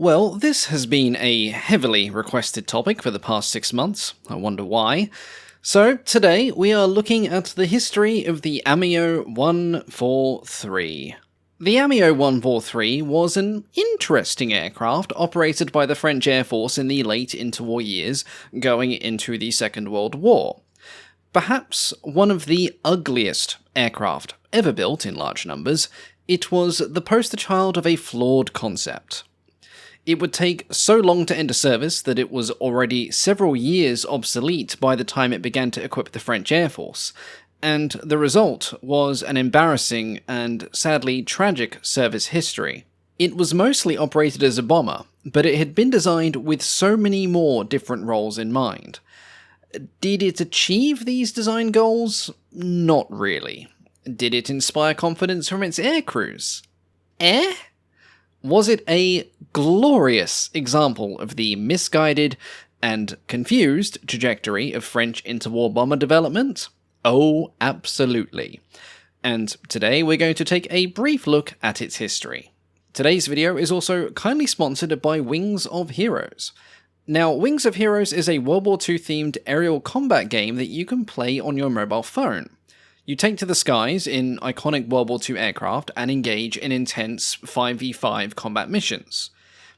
Well, this has been a heavily requested topic for the past 6 months. I wonder why. So, today we are looking at the history of the Amiot 143. The Amiot 143 was an interesting aircraft operated by the French Air Force in the late interwar years, going into the Second World War. Perhaps one of the ugliest aircraft ever built in large numbers, it was the poster child of a flawed concept. It would take so long to enter service that it was already several years obsolete by the time it began to equip the French Air Force, and the result was an embarrassing and sadly tragic service history. It was mostly operated as a bomber, but it had been designed with so many more different roles in mind. Did it achieve these design goals? Not really. Did it inspire confidence from its air crews? Was it a glorious example of the misguided and confused trajectory of French interwar bomber development? Oh, absolutely. And today we're going to take a brief look at its history. Today's video is also kindly sponsored by Wings of Heroes. Now, Wings of Heroes is a World War II themed aerial combat game that you can play on your mobile phone. You take to the skies in iconic World War II aircraft and engage in intense 5v5 combat missions.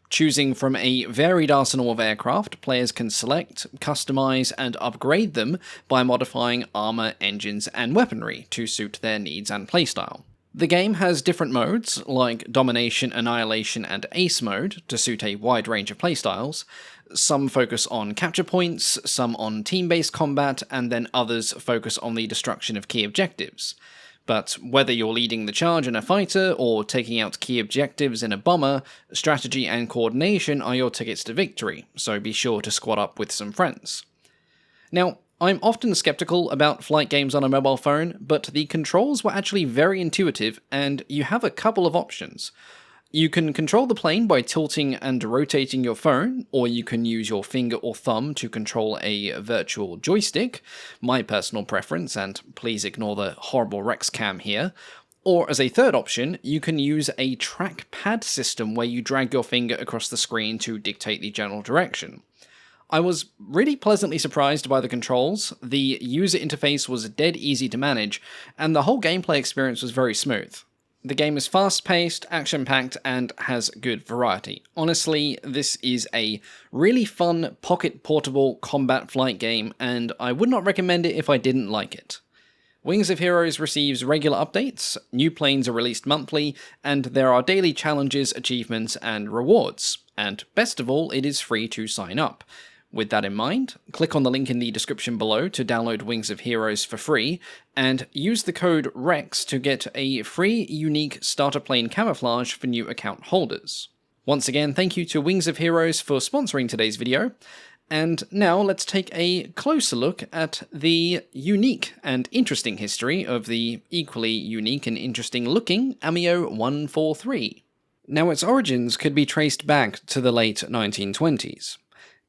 Choosing from a varied arsenal of aircraft, players can select, customize, and upgrade them by modifying armor, engines, and weaponry to suit their needs and playstyle. The game has different modes, like Domination, Annihilation, and Ace mode, to suit a wide range of playstyles. Some focus on capture points, some on team-based combat, and then others focus on the destruction of key objectives. But whether you're leading the charge in a fighter, or taking out key objectives in a bomber, strategy and coordination are your tickets to victory, so be sure to squad up with some friends. Now, I'm often skeptical about flight games on a mobile phone, but the controls were actually very intuitive, and you have a couple of options. You can control the plane by tilting and rotating your phone, or you can use your finger or thumb to control a virtual joystick, my personal preference, and please ignore the horrible Rex cam here. Or as a third option, you can use a trackpad system where you drag your finger across the screen to dictate the general direction. I was really pleasantly surprised by the controls, the user interface was dead easy to manage, and the whole gameplay experience was very smooth. The game is fast-paced, action-packed, and has good variety. Honestly, this is a really fun, pocket-portable combat flight game, and I would not recommend it if I didn't like it. Wings of Heroes receives regular updates, new planes are released monthly, and there are daily challenges, achievements, and rewards. And best of all, it is free to sign up. With that in mind, click on the link in the description below to download Wings of Heroes for free, and use the code REX to get a free, unique starter plane camouflage for new account holders. Once again, thank you to Wings of Heroes for sponsoring today's video, and now let's take a closer look at the unique and interesting history of the equally unique and interesting looking Amiot 143. Now, its origins could be traced back to the late 1920s.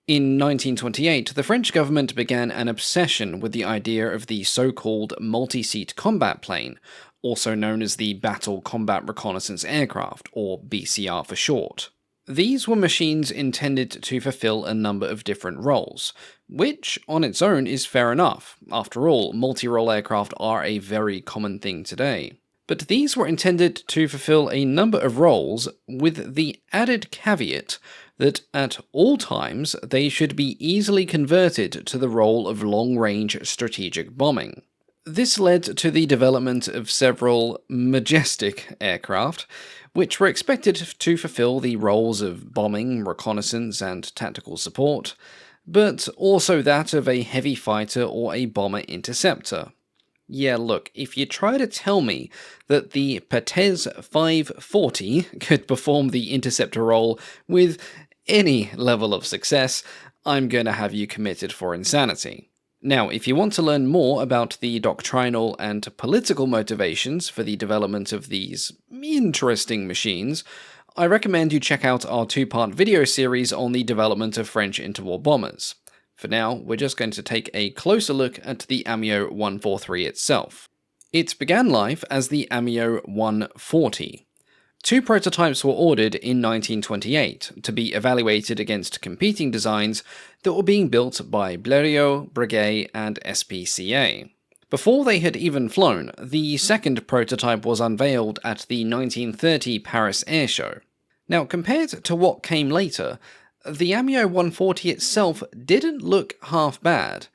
In 1928, the French government began an obsession with the idea of the so-called multi-seat combat plane, also known as the Battle Combat Reconnaissance Aircraft, or BCR for short. These were machines intended to fulfill a number of different roles, which on its own is fair enough. After all, multi-role aircraft are a very common thing today. But these were intended to fulfill a number of roles, with the added caveat that at all times they should be easily converted to the role of long-range strategic bombing. This led to the development of several majestic aircraft, which were expected to fulfill the roles of bombing, reconnaissance, and tactical support, but also that of a heavy fighter or a bomber interceptor. Yeah, look, if you try to tell me that the Patez 540 could perform the interceptor role with any level of success, I'm going to have you committed for insanity. Now, if you want to learn more about the doctrinal and political motivations for the development of these interesting machines, I recommend you check out our two-part video series on the development of French interwar bombers. For now, we're just going to take a closer look at the Amiot 143 itself. It began life as the Amiot 140. Two prototypes were ordered in 1928 to be evaluated against competing designs that were being built by Blériot, Breguet, and SPCA. Before they had even flown, the second prototype was unveiled at the 1930 Paris Air Show. Now, compared to what came later, the Amiot 140 itself didn't look half bad,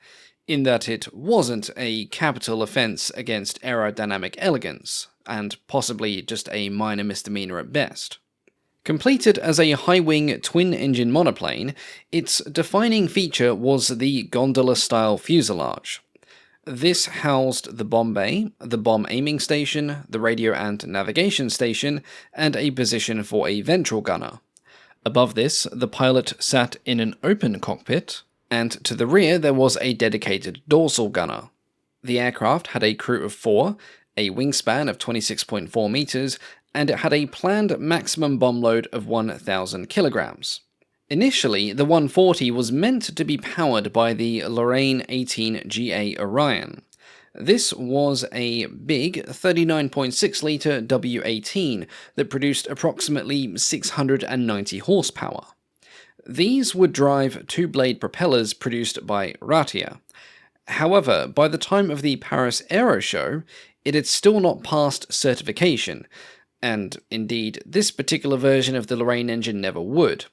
in that it wasn't a capital offence against aerodynamic elegance, and possibly just a minor misdemeanor at best. Completed as a high-wing twin-engine monoplane, its defining feature was the gondola-style fuselage. This housed the bomb bay, the bomb aiming station, the radio and navigation station, and a position for a ventral gunner. Above this, the pilot sat in an open cockpit, and to the rear there was a dedicated dorsal gunner. The aircraft had a crew of 4, a wingspan of 26.4 meters, and it had a planned maximum bomb load of 1,000 kilograms. Initially, the 140 was meant to be powered by the Lorraine 18GA Orion. This was a big 39.6-litre W18 that produced approximately 690 horsepower. These would drive two-blade propellers produced by Ratia. However, by the time of the Paris Aero Show, it had still not passed certification, and indeed, this particular version of the Lorraine engine never would.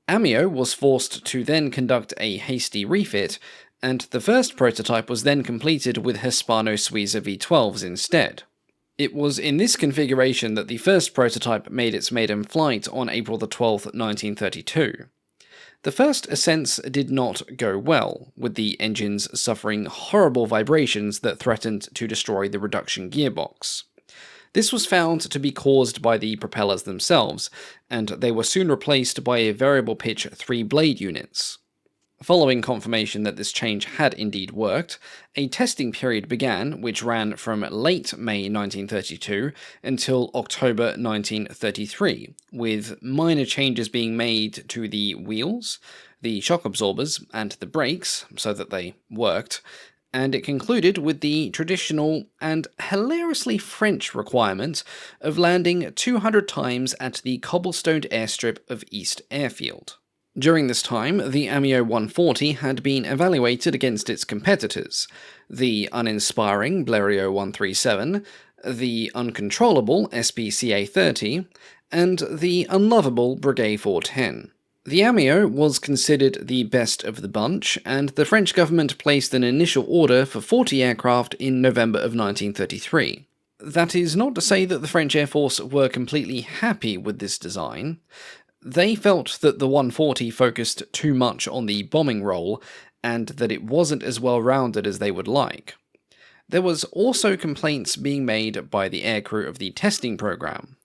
Amiot was forced to then conduct a hasty refit, and the first prototype was then completed with Hispano-Suiza V12s instead. It was in this configuration that the first prototype made its maiden flight on April 12, 1932. The first ascents did not go well, with the engines suffering horrible vibrations that threatened to destroy the reduction gearbox. This was found to be caused by the propellers themselves, and they were soon replaced by a variable pitch 3-blade units. Following confirmation that this change had indeed worked, a testing period began which ran from late May 1932 until October 1933, with minor changes being made to the wheels, the shock absorbers, and the brakes so that they worked, and it concluded with the traditional and hilariously French requirement of landing 200 times at the cobblestoned airstrip of East Airfield. During this time, the Amiot 140 had been evaluated against its competitors, the uninspiring Blériot 137, the uncontrollable SPCA 30, and the unlovable Breguet 410. The Amiot was considered the best of the bunch, and the French government placed an initial order for 40 aircraft in November of 1933. That is not to say that the French Air Force were completely happy with this design. They felt that the 140 focused too much on the bombing role, and that it wasn't as well-rounded as they would like. There was also complaints being made by the aircrew of the testing program.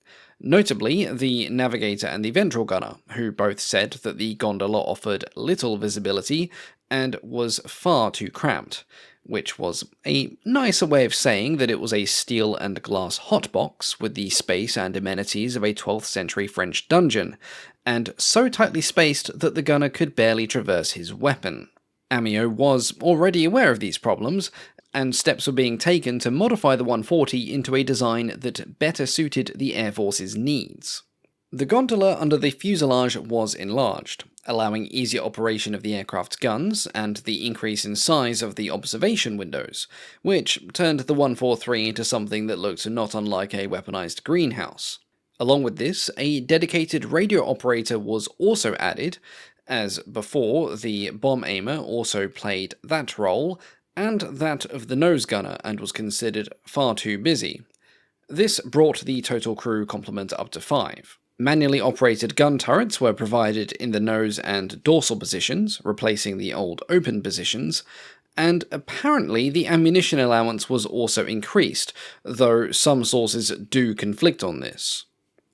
Notably, the navigator and the ventral gunner, who both said that the gondola offered little visibility and was far too cramped, which was a nicer way of saying that it was a steel and glass hotbox with the space and amenities of a 12th century French dungeon, and so tightly spaced that the gunner could barely traverse his weapon. Amiot was already aware of these problems, and steps were being taken to modify the 140 into a design that better suited the Air Force's needs. The gondola under the fuselage was enlarged, allowing easier operation of the aircraft's guns and the increase in size of the observation windows, which turned the 143 into something that looked not unlike a weaponized greenhouse. Along with this, a dedicated radio operator was also added. As before, the bomb aimer also played that role, and that of the nose gunner, and was considered far too busy. This brought the total crew complement up to 5. Manually operated gun turrets were provided in the nose and dorsal positions, replacing the old open positions, and apparently the ammunition allowance was also increased, though some sources do conflict on this.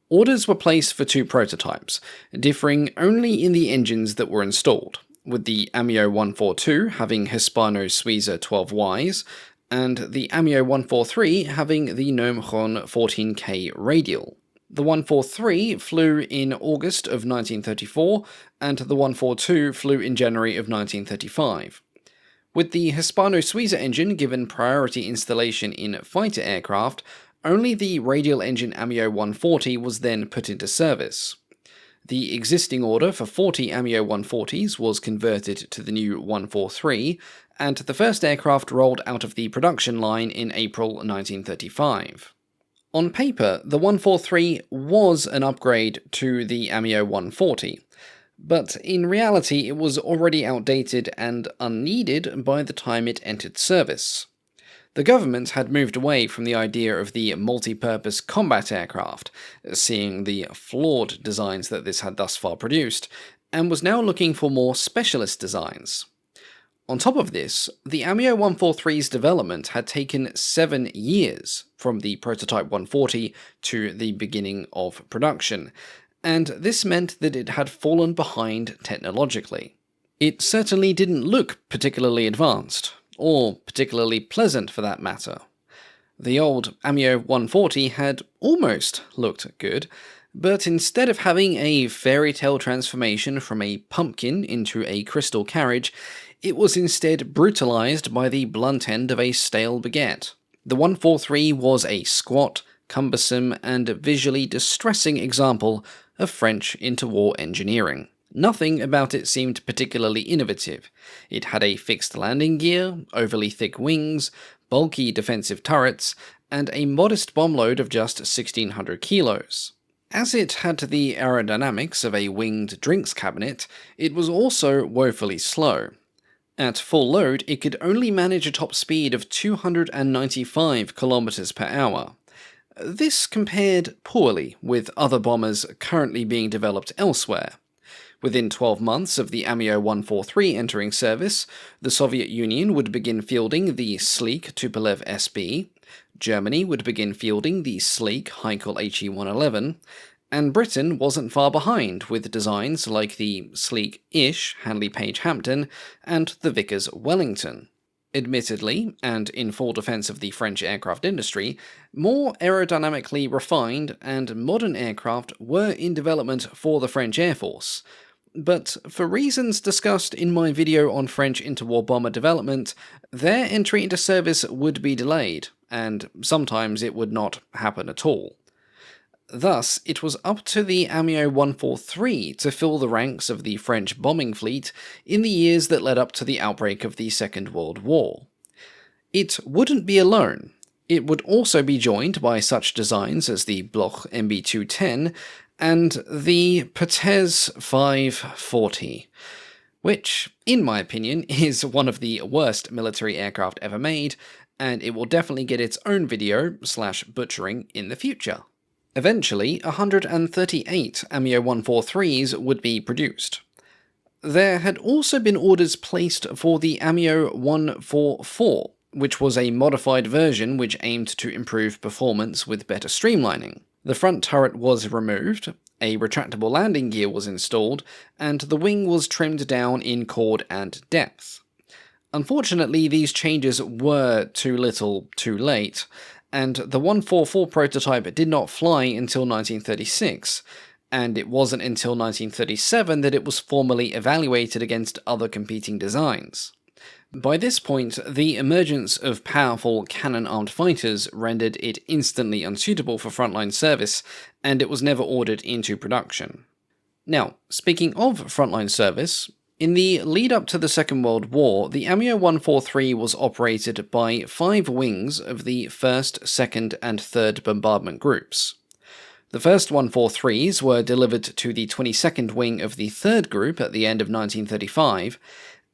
Orders were placed for 2 prototypes, differing only in the engines that were installed, with the Amiot 142 having Hispano-Suiza 12Ys, and the Amiot 143 having the Gnome 14K radial. The 143 flew in August of 1934, and the 142 flew in January of 1935. With the Hispano-Suiza engine given priority installation in fighter aircraft, Only the radial engine Amiot 140 was then put into service. The existing order for 40 Amiot 140s was converted to the new 143, and the first aircraft rolled out of the production line in April 1935. On paper, the 143 was an upgrade to the Amiot 140, but in reality it was already outdated and unneeded by the time it entered service. The government had moved away from the idea of the multi-purpose combat aircraft, seeing the flawed designs that this had thus far produced, and was now looking for more specialist designs. On top of this, the Amiot 143's development had taken 7 years from the prototype 140 to the beginning of production, and this meant that it had fallen behind technologically. It certainly didn't look particularly advanced, or particularly pleasant for that matter. The old Amiot 140 had almost looked good, but instead of having a fairy tale transformation from a pumpkin into a crystal carriage, it was instead brutalized by the blunt end of a stale baguette. The 143 was a squat, cumbersome, and visually distressing example of French interwar engineering. Nothing about it seemed particularly innovative. It had a fixed landing gear, overly thick wings, bulky defensive turrets, and a modest bomb load of just 1,600 kilos. As it had the aerodynamics of a winged drinks cabinet, it was also woefully slow. At full load, it could only manage a top speed of 295 km per hour. This compared poorly with other bombers currently being developed elsewhere. Within 12 months of the Amiot 143 entering service, the Soviet Union would begin fielding the sleek Tupolev SB, Germany would begin fielding the sleek Heinkel HE-111, and Britain wasn't far behind with designs like the sleek-ish Handley Page Hampton and the Vickers Wellington. Admittedly, and in full defense of the French aircraft industry, more aerodynamically refined and modern aircraft were in development for the French Air Force, but for reasons discussed in my video on French interwar bomber development, their entry into service would be delayed, and sometimes it would not happen at all. Thus, it was up to the Amiot 143 to fill the ranks of the French bombing fleet in the years that led up to the outbreak of the Second World War. It wouldn't be alone. It would also be joined by such designs as the Bloch MB210 and the Pertez 540, which, in my opinion, is one of the worst military aircraft ever made, and it will definitely get its own video/butchering in the future. Eventually, 138 Amiot 143s would be produced. There had also been orders placed for the Amiot 144, which was a modified version which aimed to improve performance with better streamlining. The front turret was removed, a retractable landing gear was installed, and the wing was trimmed down in chord and depth. Unfortunately, these changes were too little, too late, and the 144 prototype did not fly until 1936, and it wasn't until 1937 that it was formally evaluated against other competing designs. By this point, the emergence of powerful cannon-armed fighters rendered it instantly unsuitable for frontline service, and it was never ordered into production. Now, speaking of frontline service, in the lead-up to the Second World War, the Amiot 143 was operated by 5 wings of the 1st, 2nd, and 3rd bombardment groups. The first 143s were delivered to the 22nd Wing of the 3rd Group at the end of 1935,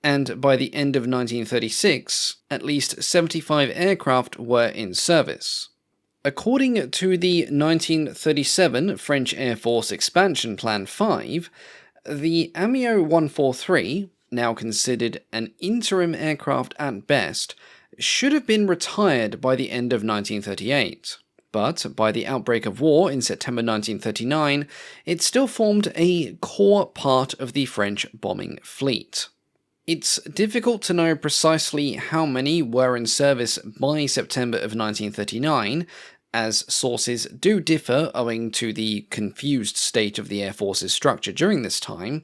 and by the end of 1936, at least 75 aircraft were in service. According to the 1937 French Air Force Expansion Plan 5, the Amiot 143, now considered an interim aircraft at best, should have been retired by the end of 1938. But by the outbreak of war in September 1939, it still formed a core part of the French bombing fleet. It's difficult to know precisely how many were in service by September of 1939, as sources do differ owing to the confused state of the Air Force's structure during this time,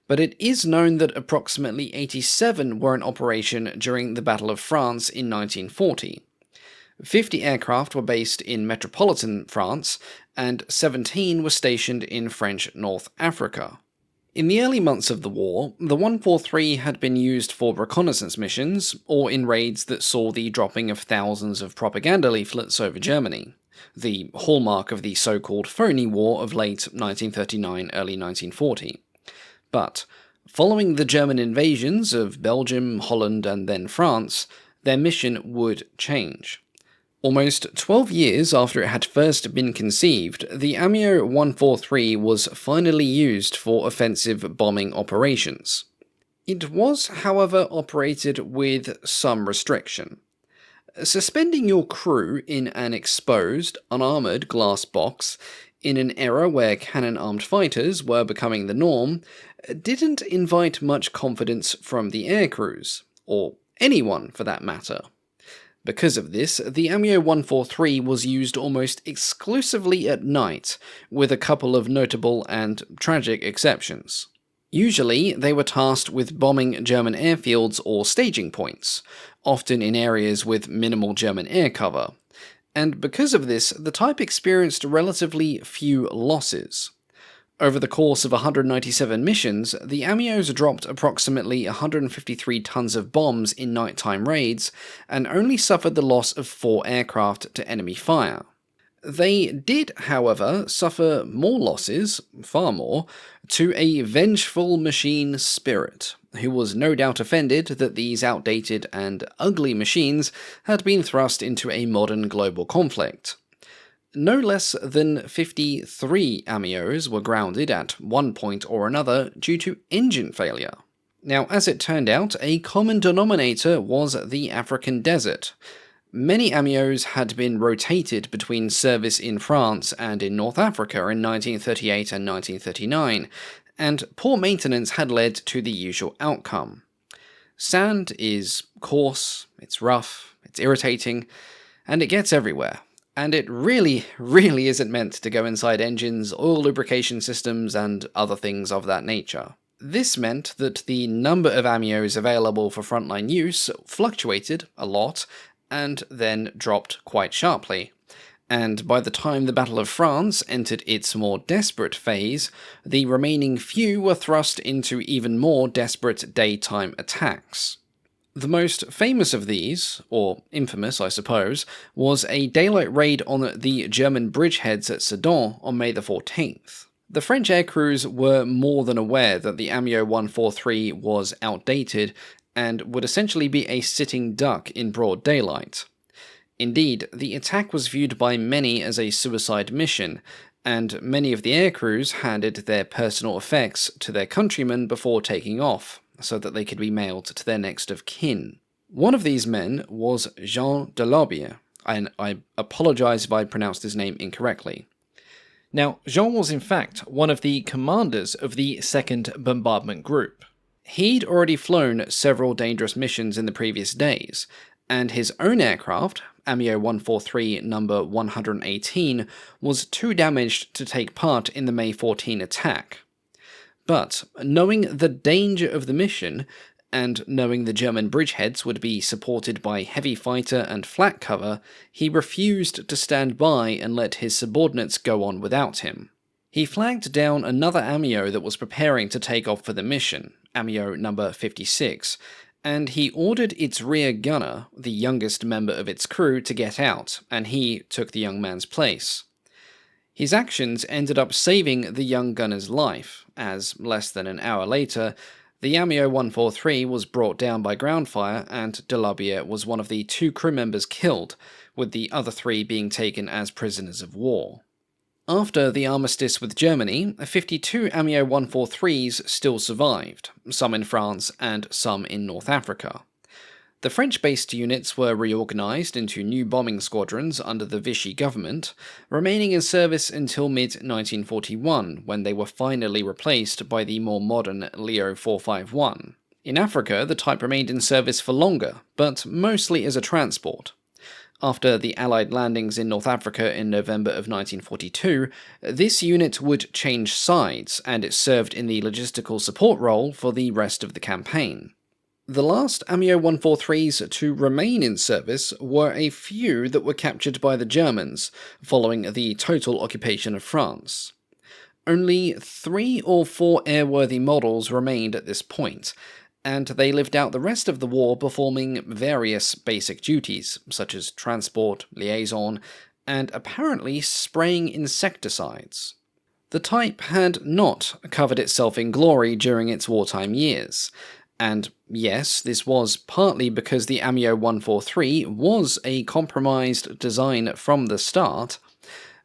but it is known that approximately 87 were in operation during the Battle of France in 1940. 50 aircraft were based in metropolitan France, and 17 were stationed in French North Africa. In the early months of the war, the 143 had been used for reconnaissance missions, or in raids that saw the dropping of thousands of propaganda leaflets over Germany, the hallmark of the so-called phony war of late 1939, early 1940. But, following the German invasions of Belgium, Holland, and then France, their mission would change. Almost 12 years after it had first been conceived, the Amiot 143 was finally used for offensive bombing operations. It was, however, operated with some restriction. Suspending your crew in an exposed, unarmoured glass box in an era where cannon-armed fighters were becoming the norm didn't invite much confidence from the aircrews, or anyone for that matter. Because of this, the Amiot 143 was used almost exclusively at night, with a couple of notable and tragic exceptions. Usually, they were tasked with bombing German airfields or staging points, often in areas with minimal German air cover, and because of this, the type experienced relatively few losses. Over the course of 197 missions, the Amiots dropped approximately 153 tons of bombs in nighttime raids, and only suffered the loss of 4 aircraft to enemy fire. They did, however, suffer more losses, far more, to a vengeful machine Spirit, who was no doubt offended that these outdated and ugly machines had been thrust into a modern global conflict. No less than 53 Amiots were grounded at one point or another due to engine failure. Now, as it turned out, a common denominator was the African desert. Many Amiots had been rotated between service in France and in North Africa in 1938 and 1939, and poor maintenance had led to the usual outcome. Sand is coarse, it's rough, it's irritating, and it gets everywhere. And it really isn't meant to go inside engines, oil lubrication systems, and other things of that nature. This meant that the number of Amiots available for frontline use fluctuated a lot, and then dropped quite sharply. And by the time the Battle of France entered its more desperate phase, the remaining few were thrust into even more desperate daytime attacks. The most famous of these, or infamous I suppose, was a daylight raid on the German bridgeheads at Sedan on May the 14th. The French aircrews were more than aware that the Amiot 143 was outdated and would essentially be a sitting duck in broad daylight. Indeed, the attack was viewed by many as a suicide mission, and many of the aircrews handed their personal effects to their countrymen before taking off, so that they could be mailed to their next of kin. One of these men was Jean Delobie, and I apologize if I pronounced his name incorrectly. Now, Jean was in fact one of the commanders of the 2nd Bombardment Group. He'd already flown several dangerous missions in the previous days, and his own aircraft, Amiot 143 number 118, was too damaged to take part in the May 14 attack. But, knowing the danger of the mission, and knowing the German bridgeheads would be supported by heavy fighter and flak cover, he refused to stand by and let his subordinates go on without him. He flagged down another Amiot that was preparing to take off for the mission, Amiot number 56, and he ordered its rear gunner, the youngest member of its crew, to get out, and he took the young man's place. His actions ended up saving the young gunner's life, as, less than an hour later, the Amiot 143 was brought down by ground fire, and Delobie was one of the 2 crew members killed, with the other 3 being taken as prisoners of war. After the armistice with Germany, 52 Amiot 143s still survived, some in France and some in North Africa. The French-based units were reorganized into new bombing squadrons under the Vichy government, remaining in service until mid-1941, when they were finally replaced by the more modern Leo 451. In Africa, the type remained in service for longer, but mostly as a transport. After the Allied landings in North Africa in November of 1942, this unit would change sides, and it served in the logistical support role for the rest of the campaign. The last Amiot 143s to remain in service were a few that were captured by the Germans following the total occupation of France. Only 3 or 4 airworthy models remained at this point, and they lived out the rest of the war performing various basic duties, such as transport, liaison, and apparently spraying insecticides. The type had not covered itself in glory during its wartime years, and yes, this was partly because the Amiot 143 was a compromised design from the start,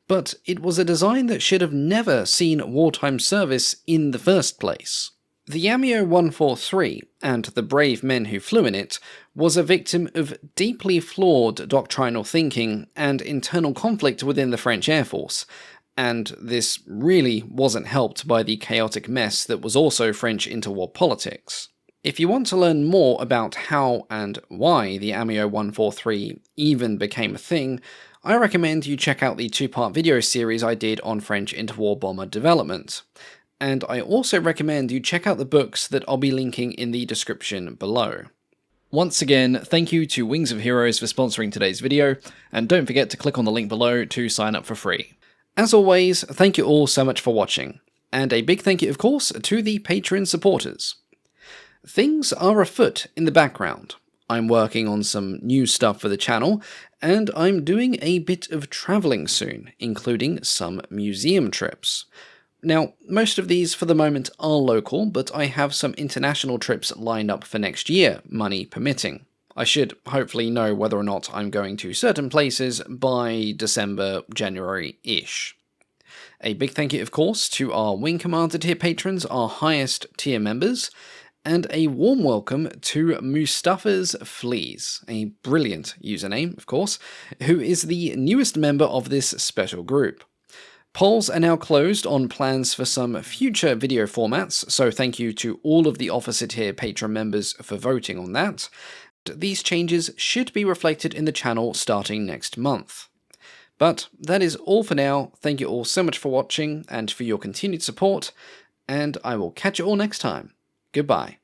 but it was a design that should have never seen wartime service in the first place. The Amiot 143, and the brave men who flew in it, was a victim of deeply flawed doctrinal thinking and internal conflict within the French Air Force, and this really wasn't helped by the chaotic mess that was also French interwar politics. If you want to learn more about how and why the Amiot 143 even became a thing, I recommend you check out the 2-part video series I did on French interwar bomber development. And I also recommend you check out the books that I'll be linking in the description below. Once again, thank you to Wings of Heroes for sponsoring today's video, and don't forget to click on the link below to sign up for free. As always, thank you all so much for watching, and a big thank you of course to the Patreon supporters. Things are afoot in the background. I'm working on some new stuff for the channel, and I'm doing a bit of travelling soon, including some museum trips. Now, most of these for the moment are local, but I have some international trips lined up for next year, money permitting. I should hopefully know whether or not I'm going to certain places by December, January-ish. A big thank you, of course, to our Wing Commander tier patrons, our highest tier members, and a warm welcome to Mustafa's Fleas, a brilliant username, of course, who is the newest member of this special group. Polls are now closed on plans for some future video formats, so thank you to all of the officer tier patron members for voting on that. These changes should be reflected in the channel starting next month. But that is all for now. Thank you all so much for watching and for your continued support, and I will catch you all next time. Goodbye.